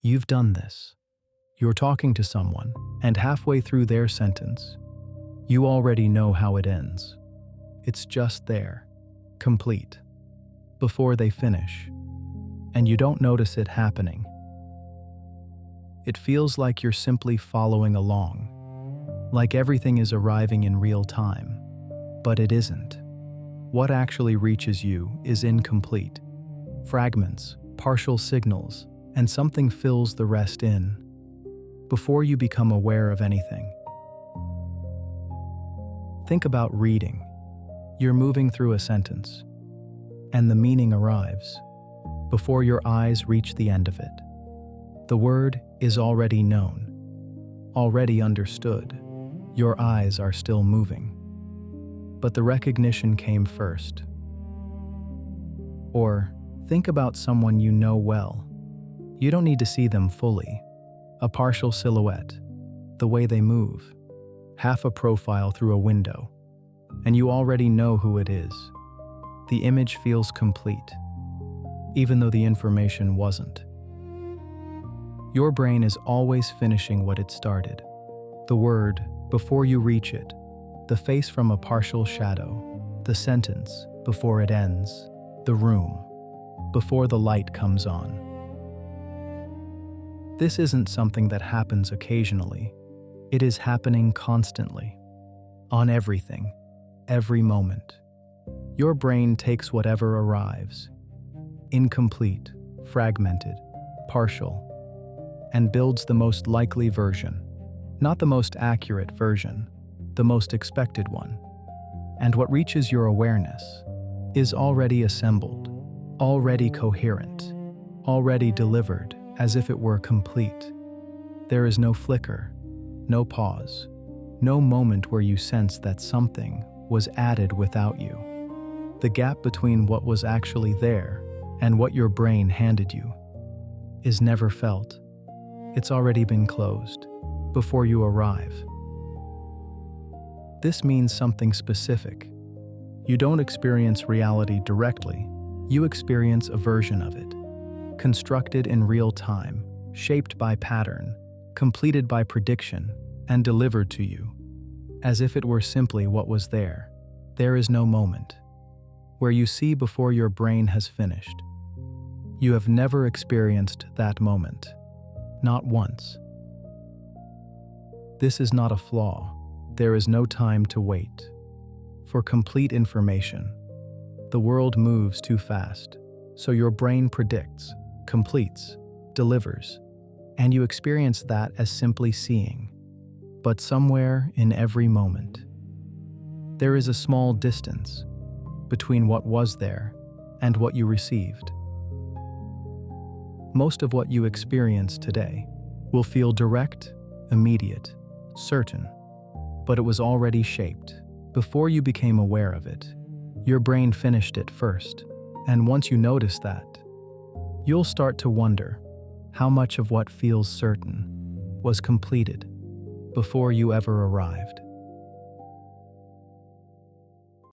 You've done this. You're talking to someone, and halfway through their sentence, you already know how it ends. It's just there, complete, before they finish, and you don't notice it happening. It feels like you're simply following along, like everything is arriving in real time, but it isn't. What actually reaches you is incomplete. Fragments, partial signals, and something fills the rest in, before you become aware of anything. Think about reading. You're moving through a sentence, and the meaning arrives, before your eyes reach the end of it. The word is already known, already understood. Your eyes are still moving, but the recognition came first. Or think about someone you know well. You don't need to see them fully. A partial silhouette, the way they move, half a profile through a window, and you already know who it is. The image feels complete, even though the information wasn't. Your brain is always finishing what it started. The word, before you reach it, the face from a partial shadow, the sentence, before it ends, the room, before the light comes on. This isn't something that happens occasionally. It is happening constantly, on everything, every moment. Your brain takes whatever arrives, incomplete, fragmented, partial, and builds the most likely version, not the most accurate version, the most expected one. And what reaches your awareness is already assembled, already coherent, already delivered as if it were complete. There is no flicker, no pause, no moment where you sense that something was added without you. The gap between what was actually there and what your brain handed you is never felt. It's already been closed before you arrive. This means something specific. You don't experience reality directly, you experience a version of it, constructed in real time, shaped by pattern, completed by prediction, and delivered to you, as if it were simply what was there. There is no moment where you see before your brain has finished. You have never experienced that moment, not once. This is not a flaw. There is no time to wait for complete information. The world moves too fast, so your brain predicts, completes, delivers, and you experience that as simply seeing. But somewhere in every moment, there is a small distance between what was there and what you received. Most of what you experience today will feel direct, immediate, certain, but it was already shaped. Before you became aware of it, your brain finished it first, and once you notice that, you'll start to wonder how much of what feels certain was completed before you ever arrived.